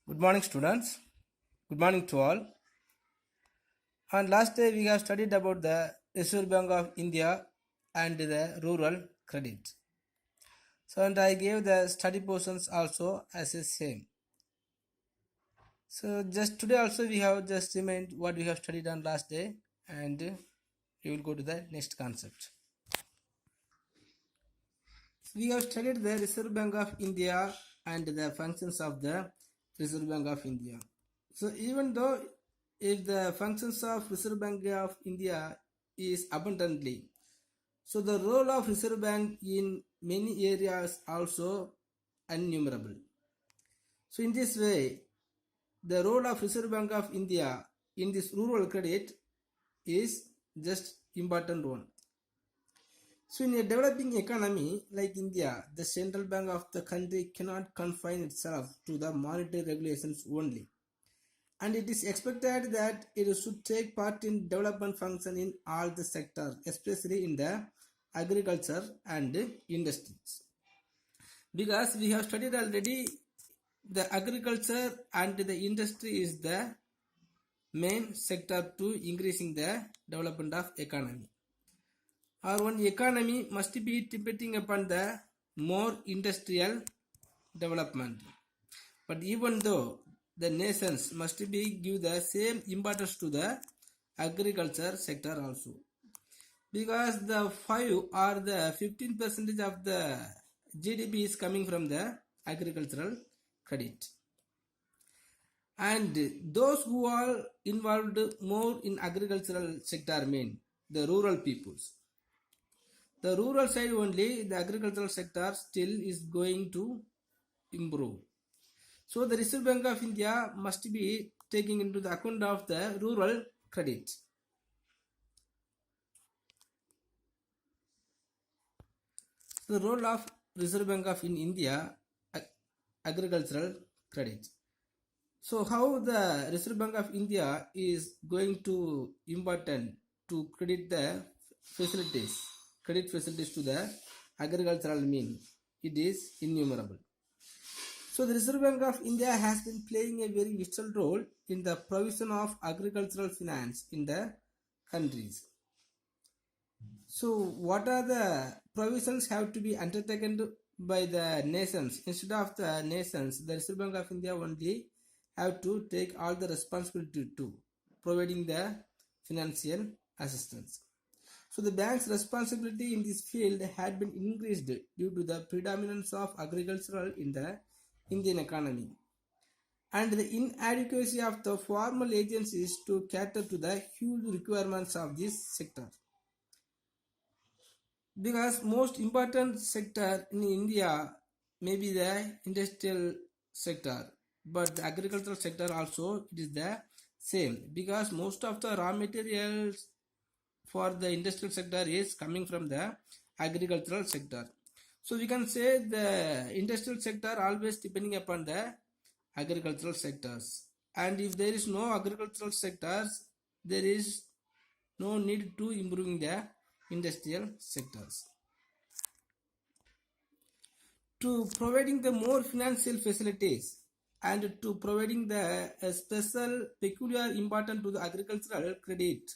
Good morning, students. Good morning to all. On last day, we have studied about the Reserve Bank of India and the rural credit. So, and I gave the study portions also as a same. So, just today also we have just remind what we have studied on last day, and we will go to the next concept. We have studied the Reserve Bank of India and the functions of the Reserve Bank of India. So even though if the functions of Reserve Bank of India is abundantly, so the role of Reserve Bank in many areas also innumerable. So in this way, the role of Reserve Bank of India in this rural credit is just important one. So in a developing economy like India, the central bank of the country cannot confine itself to the monetary regulations only. And it is expected that it should take part in development function in all the sectors, especially in the agriculture and industries. Because we have studied already, the agriculture and the industry is the main sector to increasing the development of economy. Our one economy must be depending upon the more industrial development. But even though the nations must be give the same importance to the agriculture sector also, because the 5 or the 15% of the GDP is coming from the agricultural credit, and those who are involved more in agricultural sector mean the rural peoples. The rural side only, the agricultural sector still is going to improve. So the Reserve Bank of India must be taking into the account of the rural credit. The role of Reserve Bank of India agricultural credit. So how the Reserve Bank of India is going to important to credit the credit facilities to the agricultural mean, it is innumerable. So the Reserve Bank of India has been playing a very vital role in the provision of agricultural finance in the countries. So what are the provisions have to be undertaken by the nations? Instead of the nations, the Reserve Bank of India only have to take all the responsibility to providing the financial assistance. So the bank's responsibility in this field had been increased due to the predominance of agricultural in the Indian economy and the inadequacy of the formal agencies to cater to the huge requirements of this sector. Because most important sector in India may be the industrial sector, but the agricultural sector also it is the same, because most of the raw materials for the industrial sector is coming from the agricultural sector. So we can say the industrial sector always depending upon the agricultural sectors, and if there is no agricultural sectors, there is no need to improving the industrial sectors. To providing the more financial facilities and to providing the special peculiar important to the agricultural credit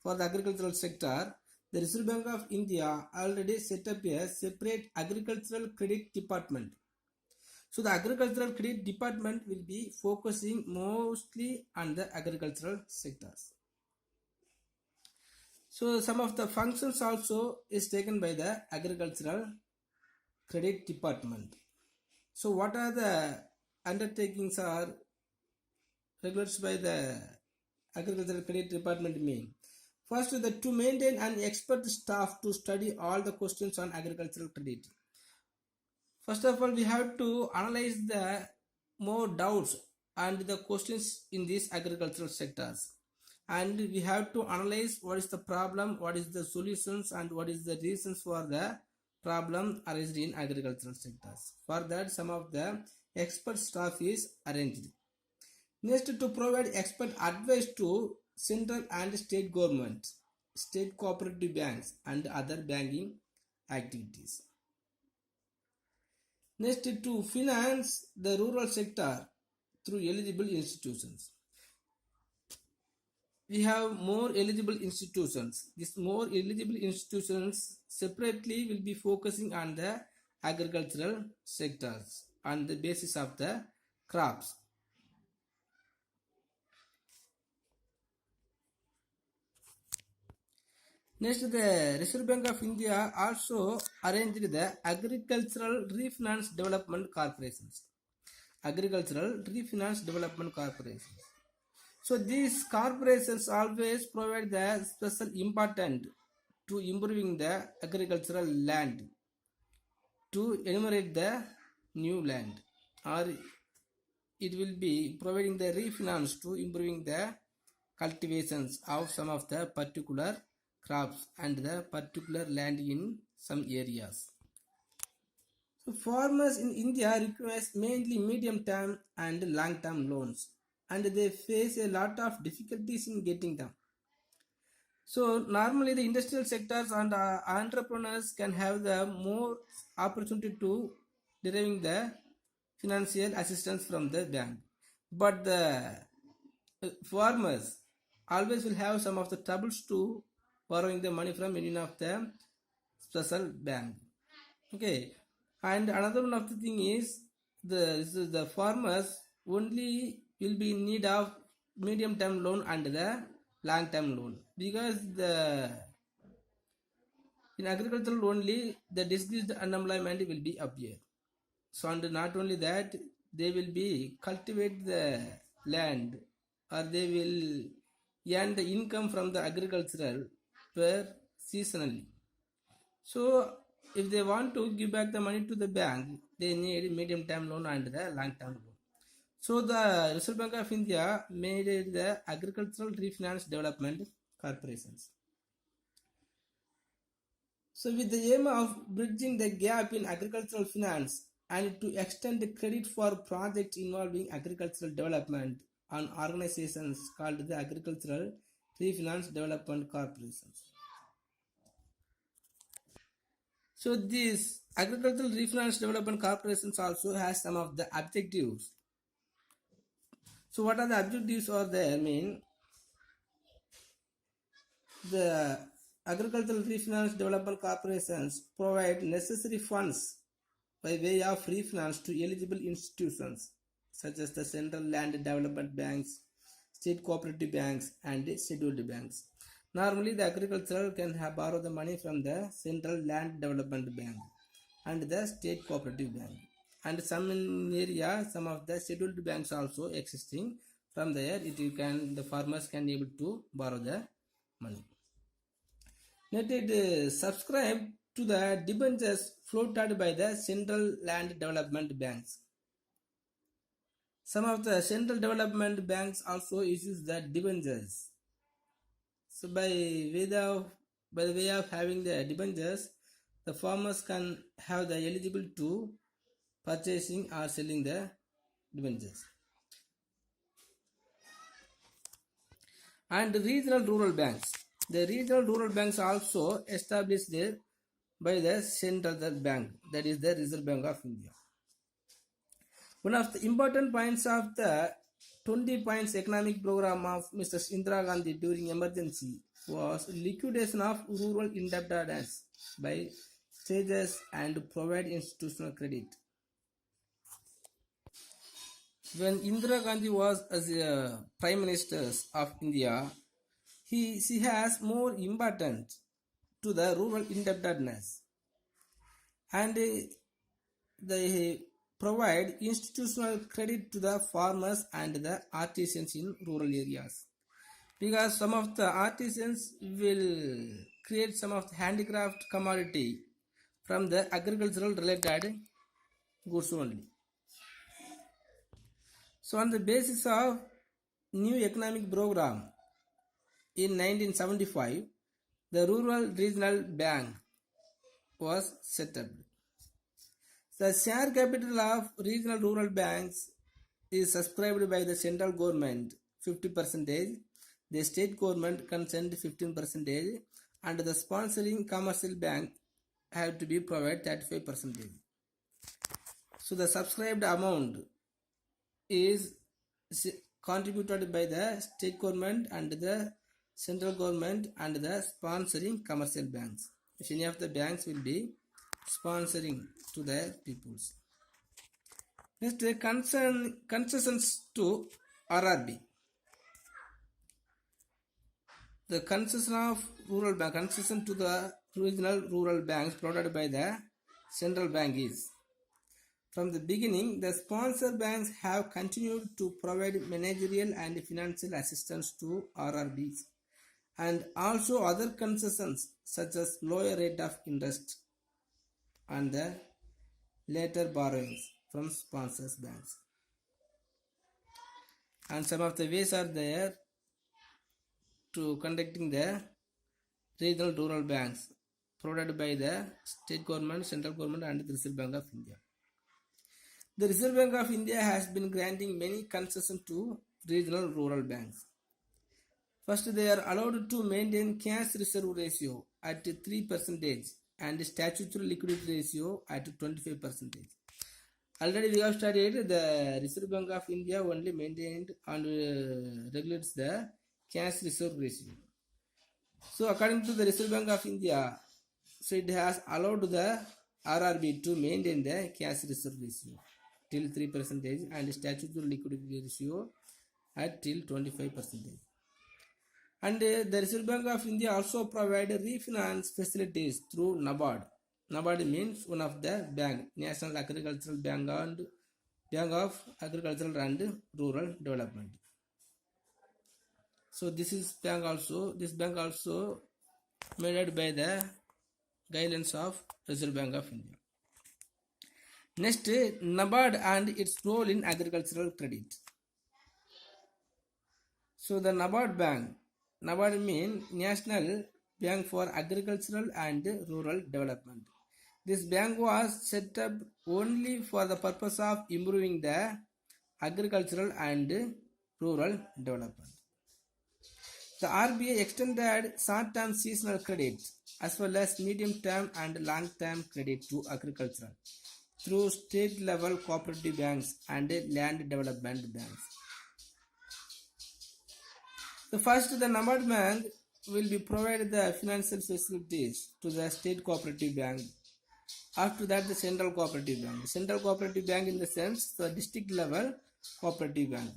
for the agricultural sector, the Reserve Bank of India already set up a separate agricultural credit department. So the agricultural credit department will be focusing mostly on the agricultural sectors. So some of the functions also is taken by the agricultural credit department. So what are the undertakings are regulated by the agricultural credit department mean? First, to maintain an expert staff to study all the questions on agricultural credit. First of all, we have to analyze the more doubts and the questions in these agricultural sectors, and we have to analyze what is the problem, what is the solutions, and what is the reasons for the problem arising in agricultural sectors. For that, some of the expert staff is arranged. Next, to provide expert advice to central and state governments, state cooperative banks, and other banking activities. Next, to finance the rural sector through eligible institutions. We have more eligible institutions. These more eligible institutions separately will be focusing on the agricultural sectors on the basis of the crops. Next, the Reserve Bank of India also arranged the Agricultural Refinance Development Corporations. Agricultural Refinance Development Corporations. So these corporations always provide the special importance to improving the agricultural land, to enumerate the new land, or it will be providing the refinance to improving the cultivations of some of the particular crops and the particular land in some areas. So farmers in India requires mainly medium-term and long-term loans, and they face a lot of difficulties in getting them. So normally the industrial sectors and entrepreneurs can have the more opportunity to deriving the financial assistance from the bank, but the farmers always will have some of the troubles to borrowing the money from any of the special bank. Okay, and another one of the thing is the farmers only will be in need of medium term loan and the long term loan, because the in agricultural only the decreased unemployment will be appear. So and not only that, they will be cultivate the land, or they will earn the income from the agricultural per seasonally. So if they want to give back the money to the bank, they need medium term loan and the long term loan. So the Reserve Bank of India made the Agricultural Refinance Development Corporations. So with the aim of bridging the gap in agricultural finance and to extend the credit for projects involving agricultural development on organizations called the Agricultural Refinance Development Corporations. So these Agricultural Refinance Development Corporations also has some of the objectives. So what are the objectives are there? I mean, the Agricultural Refinance Development Corporations provide necessary funds by way of refinance to eligible institutions such as the Central Land Development Banks, State Cooperative Banks, and Scheduled Banks. Normally, the agricultural can borrow the money from the Central Land Development Bank and the State Cooperative Bank. And some in area, some of the scheduled banks also existing. From there, the farmers can able to borrow the money. Let it subscribe to the debentures floated by the Central Land Development Banks. Some of the central development banks also issues the debentures. So by the way of having the debentures, the farmers can have the eligible to purchasing or selling the debentures. And the regional rural banks. The regional rural banks also established there by the central bank, that is the Reserve Bank of India. One of the important points of the 20 points economic program of Mr. Indira Gandhi during emergency was liquidation of rural indebtedness by states and provide institutional credit. When Indira Gandhi was as a Prime Minister of India, she has more importance to the rural indebtedness, and they provide institutional credit to the farmers and the artisans in rural areas, because some of the artisans will create some of the handicraft commodity from the agricultural related goods only. So on the basis of new economic program in 1975, the Rural Regional Bank was set up. The share capital of regional rural banks is subscribed by the central government 50%, the state government consent 15%, and the sponsoring commercial bank have to be provided 35%. So the subscribed amount is contributed by the state government and the central government and the sponsoring commercial banks. If any of the banks will be sponsoring to the peoples. Next, concessions to RRB. The concession to the regional rural banks provided by the central bank is: from the beginning, the sponsor banks have continued to provide managerial and financial assistance to RRBs and also other concessions such as lower rate of interest and the later borrowings from sponsors banks. And some of the ways are there to conducting the regional rural banks provided by the state government, central government and the Reserve Bank of India. The Reserve Bank of India has been granting many concessions to regional rural banks. First, they are allowed to maintain cash reserve ratio at 3% and statutory liquidity ratio at 25%. Already we have studied the Reserve Bank of India only maintained and regulates the cash reserve ratio. So according to the Reserve Bank of India, so it has allowed the RRB to maintain the cash reserve ratio till 3% and statutory liquidity ratio at till 25%. And the Reserve Bank of India also provide refinance facilities through Nabard. Nabard means one of the bank, National Agricultural Bank and Bank of Agricultural and Rural Development. So this bank also made by the guidelines of Reserve Bank of India. Next, Nabard and its role in agricultural credit. So the Nabard means National Bank for Agricultural and Rural Development. This bank was set up only for the purpose of improving the agricultural and rural development. The RBI extended short-term seasonal credit as well as medium-term and long-term credit to agriculture through state-level cooperative banks and land development banks. The Nabard Bank will be provided the financial facilities to the state cooperative bank. After that, the central cooperative bank. The central cooperative bank in the sense the district level cooperative bank.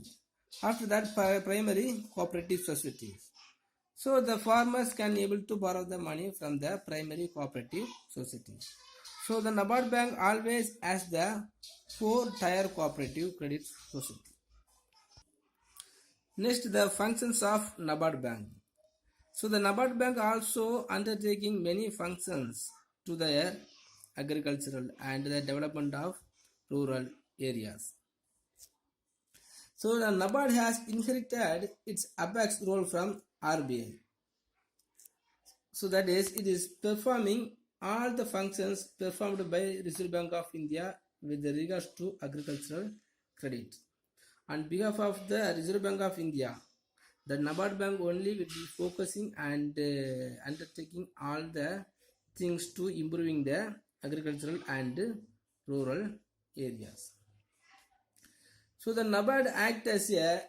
After that, primary cooperative societies. So the farmers can able to borrow the money from the primary cooperative society. So the Nabard Bank always has the 4-tier cooperative credit society. Next, the functions of Nabard Bank. So the Nabard Bank also undertaking many functions to their agricultural and the development of rural areas. So the Nabard has inherited its apex role from RBI. So that is, it is performing all the functions performed by Reserve Bank of India with regards to agricultural credit. On behalf of the Reserve Bank of India, the Nabard Bank only will be focusing and undertaking all the things to improving the agricultural and rural areas. So the Nabard act as a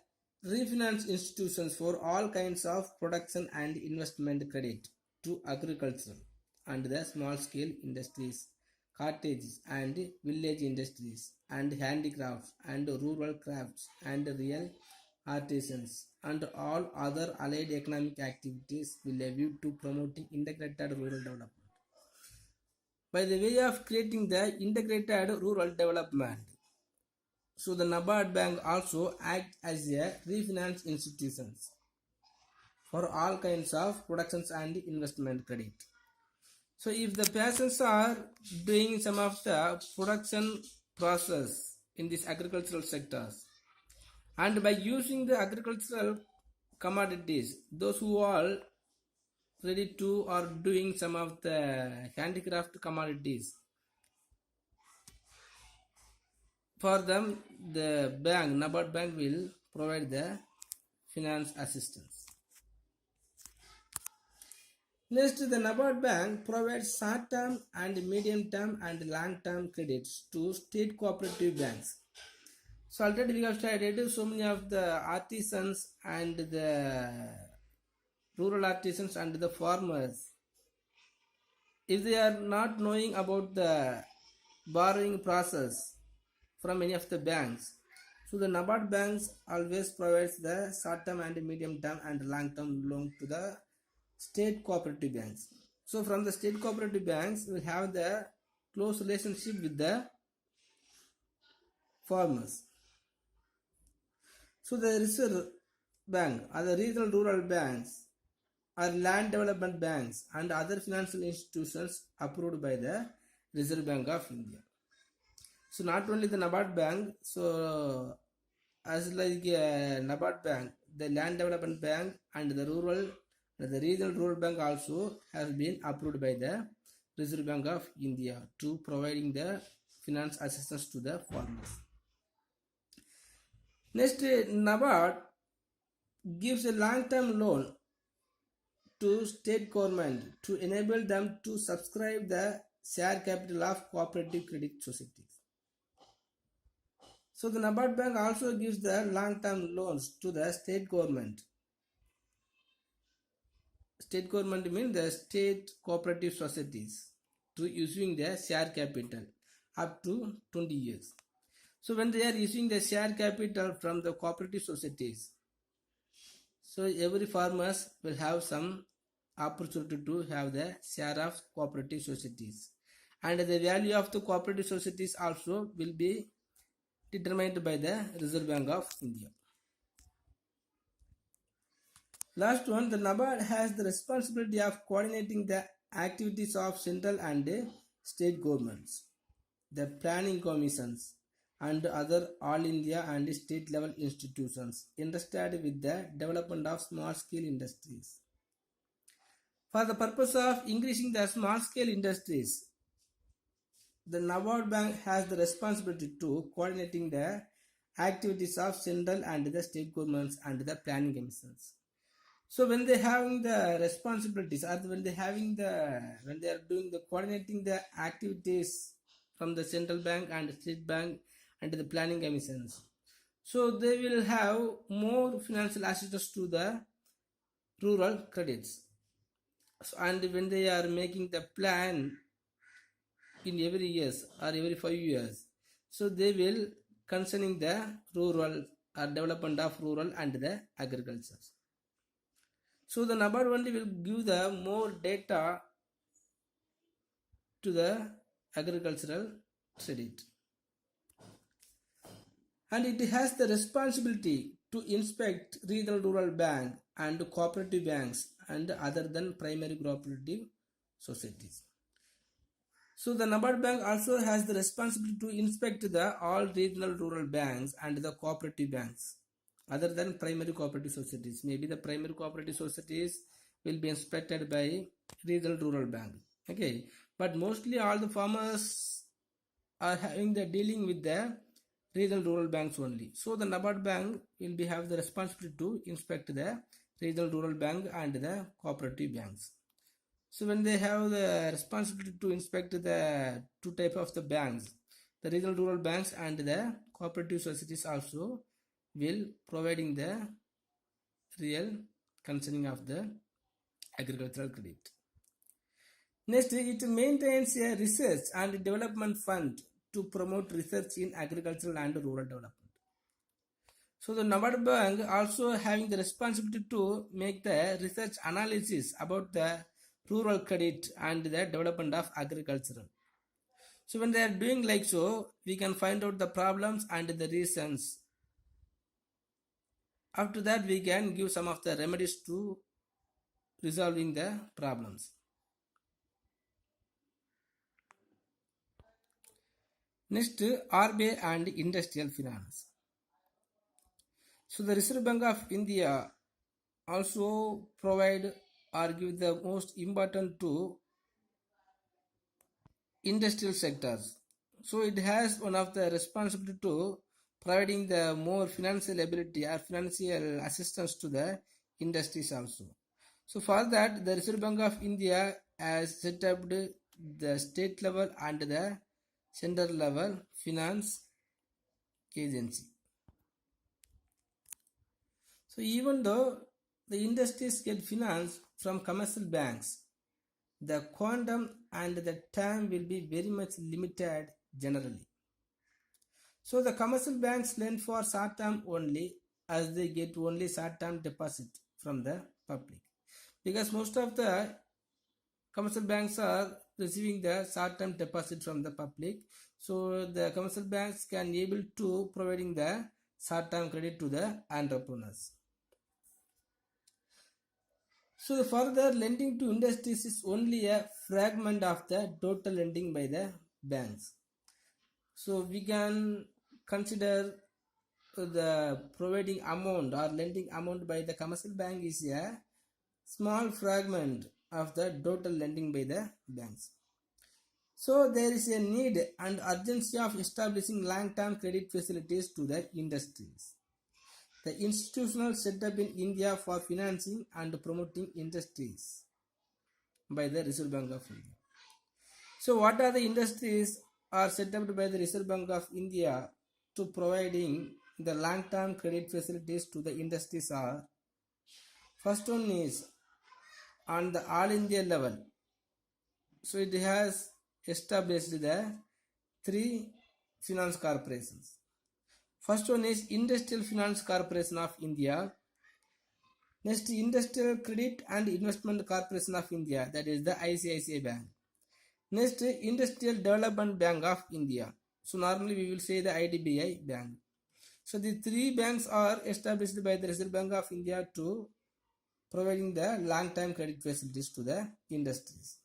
refinance institutions for all kinds of production and investment credit to agriculture and the small scale industries, cottages and village industries and handicrafts and rural crafts and real artisans and all other allied economic activities with a view to promoting integrated rural development. By the way of creating the integrated rural development, so the Nabard Bank also acts as a refinance institutions for all kinds of productions and investment credit. So if the persons are doing some of the production process in these agricultural sectors and by using the agricultural commodities, those who are ready to or doing some of the handicraft commodities, for them the bank, Nabard Bank will provide the finance assistance. Next, the Nabard Bank provides short-term and medium-term and long-term credits to state cooperative banks. So already we have studied so many of the artisans and the rural artisans and the farmers. If they are not knowing about the borrowing process from any of the banks, so the Nabard banks always provides the short-term and medium-term and long-term loan to the state cooperative banks. So from the state cooperative banks, we have the close relationship with the farmers. So the Reserve Bank or the regional rural banks or land development banks and other financial institutions approved by the Reserve Bank of India. So not only the Nabard Bank, so as like Nabard Bank, the land development bank and the regional rural bank also has been approved by the Reserve Bank of India to providing the finance assistance to the farmers. Next, Nabard gives a long-term loan to state government to enable them to subscribe the share capital of cooperative credit societies. So the Nabard Bank also gives the long-term loans to the state government. State government means the state cooperative societies to using the share capital up to 20 years. So when they are using the share capital from the cooperative societies, so every farmers will have some opportunity to have the share of cooperative societies, and the value of the cooperative societies also will be determined by the Reserve Bank of India. Last one, the Nabard has the responsibility of coordinating the activities of central and state governments, the planning commissions, and other all India and state level institutions interested with the development of small scale industries. For the purpose of increasing the small scale industries, the Nabard Bank has the responsibility to coordinating the activities of central and the state governments and the planning commissions. So when they having the responsibilities or when they are doing the coordinating the activities from the central bank and state bank and the planning commissions, so they will have more financial assistance to the rural credits. So, and when they are making the plan in every years or every 5 years, so they will concerning the rural or development of rural and the agriculture. So the Nabard only will give the more data to the agricultural credit, and it has the responsibility to inspect regional rural bank and cooperative banks and other than primary cooperative societies. So the Nabard Bank also has the responsibility to inspect the all regional rural banks and the cooperative banks other than primary cooperative societies. Maybe the primary cooperative societies will be inspected by regional rural bank. Okay, but mostly all the farmers are having the dealing with the regional rural banks only. So the Nabard Bank will be have the responsibility to inspect the regional rural bank and the cooperative banks. So when they have the responsibility to inspect the two type of the banks, the regional rural banks and the cooperative societies also will providing the real concerning of the agricultural credit. Next, it maintains a research and development fund to promote research in agricultural and rural development. So the Nabard Bank also having the responsibility to make the research analysis about the rural credit and the development of agriculture. So when they are doing like so, we can find out the problems and the reasons. After that, we can give some of the remedies to resolving the problems. Next, RBI and industrial finance. So the Reserve Bank of India also provide or give the most important to industrial sectors. So it has one of the responsibility to providing the more financial ability or financial assistance to the industries also. So for that, the Reserve Bank of India has set up the state level and the central level finance agency. So even though the industries get finance from commercial banks, the quantum and the time will be very much limited generally. So the commercial banks lend for short term only, as they get only short term deposit from the public, because most of the commercial banks are receiving the short term deposit from the public. So the commercial banks can able to providing the short term credit to the entrepreneurs. So the further lending to industries is only a fragment of the total lending by the banks. So we can consider the providing amount or lending amount by the commercial bank is a small fragment of the total lending by the banks. So there is a need and urgency of establishing long-term credit facilities to the industries. The institutional setup in India for financing and promoting industries by the Reserve Bank of India. So what are the industries are set up by the Reserve Bank of India to providing the long-term credit facilities to the industries are: first one is on the all India level. So it has established the three finance corporations. First one is Industrial Finance Corporation of India. Next, Industrial Credit and Investment Corporation of India, that is the ICICI Bank. Next, Industrial Development Bank of India. So normally we will say the IDBI Bank. So the three banks are established by the Reserve Bank of India to providing the long-term credit facilities to the industries.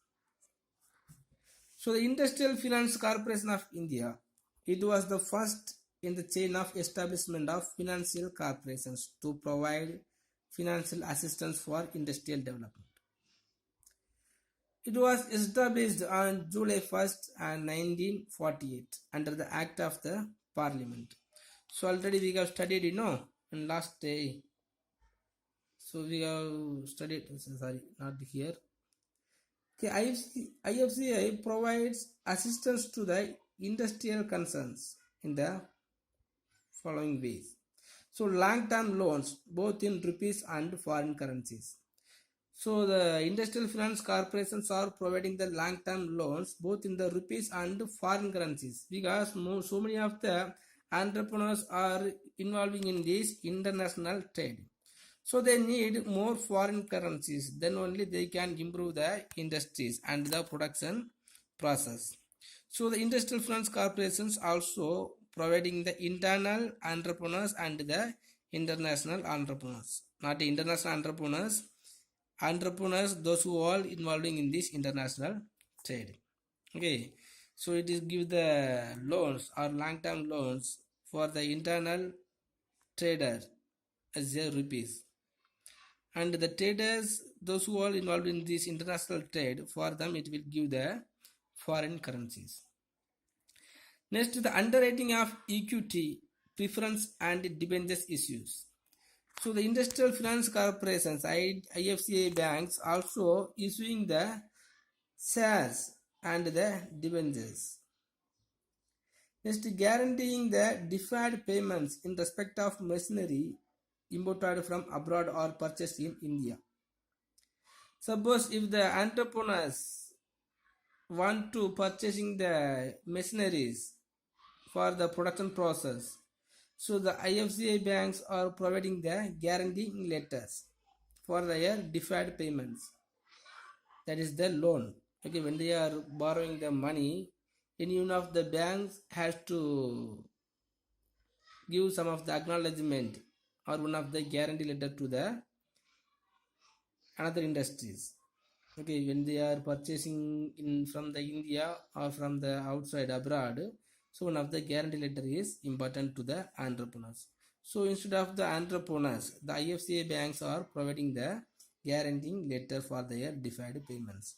So the Industrial Finance Corporation of India, it was the first in the chain of establishment of financial corporations to provide financial assistance for industrial development. It was established on July 1st and 1948 under the Act of the Parliament. So already we have studied, in last day. So we have studied, sorry, not here. Okay, IFCI provides assistance to the industrial concerns in the following ways. So long-term loans, both in rupees and foreign currencies. So the industrial finance corporations are providing the long-term loans both in the rupees and foreign currencies, because so many of the entrepreneurs are involving in this international trade. So they need more foreign currencies, then only they can improve the industries and the production process. So the industrial finance corporations also providing the internal entrepreneurs and the international entrepreneurs. Not international entrepreneurs, those who are involving in this international trade. Okay, so it is give the loans or long-term loans for the internal trader as a rupees, and the traders, those who are involved in this international trade, for them it will give the foreign currencies. Next, the underwriting of equity, preference and debentures issues. So the industrial finance corporations, IFCI banks, also issuing the shares and the debentures. Next, guaranteeing the deferred payments in respect of machinery imported from abroad or purchased in India. Suppose if the entrepreneurs want to purchasing the machineries for the production process, so the IFCI banks are providing the guaranteeing letters for their deferred payments. That is the loan. Okay, when they are borrowing the money, any one of the banks has to give some of the acknowledgement or one of the guarantee letter to the another industries. Okay, when they are purchasing from the India or from the outside abroad, so one of the guarantee letter is important to the entrepreneurs. So instead of the entrepreneurs, the IFCI banks are providing the guaranteeing letter for their deferred payments.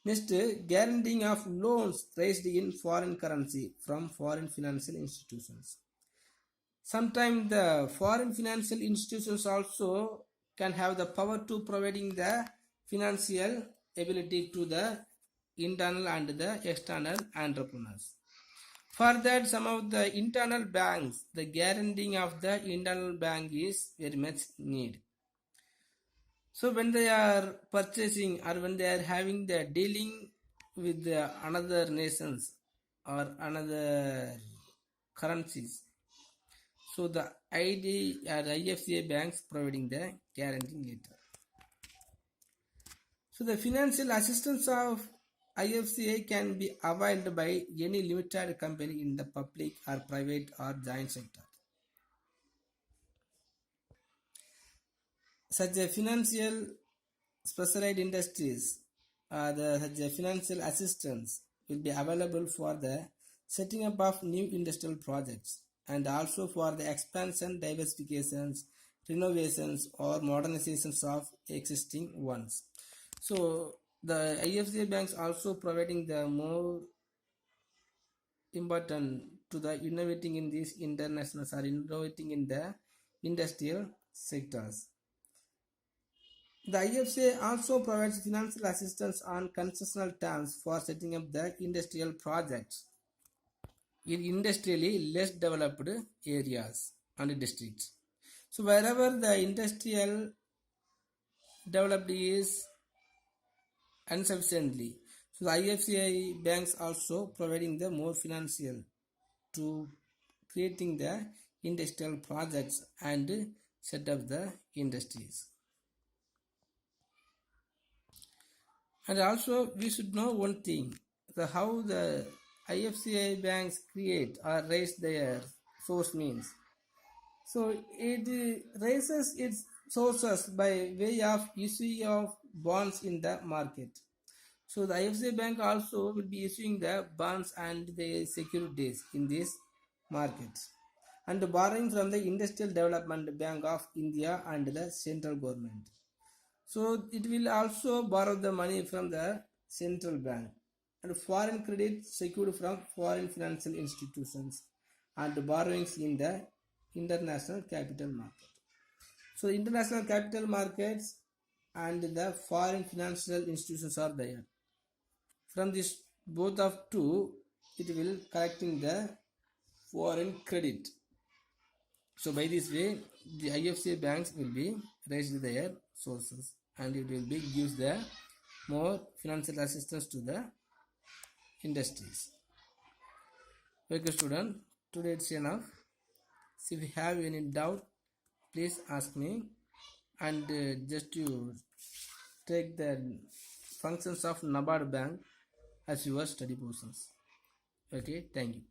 Next, guaranteeing of loans raised in foreign currency from foreign financial institutions. Sometimes the foreign financial institutions also can have the power to providing the financial ability to the internal and the external entrepreneurs. For that, some of the internal banks, the guaranteeing of the internal bank is very much need. So when they are purchasing or when they are having the dealing with the another nations or another currencies, so the ID or IFCA banks providing the guarantee letter. So the financial assistance of IFCA can be availed by any limited company in the public or private or joint sector. Such a financial specialized industries such a financial assistance will be available for the setting up of new industrial projects and also for the expansion, diversifications, renovations or modernizations of existing ones. So the IFCA banks also providing the more important to the innovating in these internationals or innovating in the industrial sectors. The IFCA also provides financial assistance on concessional terms for setting up the industrial projects in industrially less developed areas and districts. So wherever the industrial developed is insufficiently, so the IFCA banks also providing the more financial to creating the industrial projects and set up the industries. And also we should know one thing, how the IFCI banks create or raise their source means. So it raises its sources by way of issue of bonds in the market. So the IFCI bank also will be issuing the bonds and the securities in this market and borrowing from the Industrial Development Bank of India and the central government. So it will also borrow the money from the central bank and foreign credit secured from foreign financial institutions and borrowings in the international capital market. So international capital markets and the foreign financial institutions are there. From this both of two, it will collecting the foreign credit. So by this way, the IFCA banks will be raised their sources and it will be gives the more financial assistance to the industries. Okay student, today it's enough. So if you have any doubt, please ask me and just you take the functions of Nabard bank as your study portions. Okay, thank you.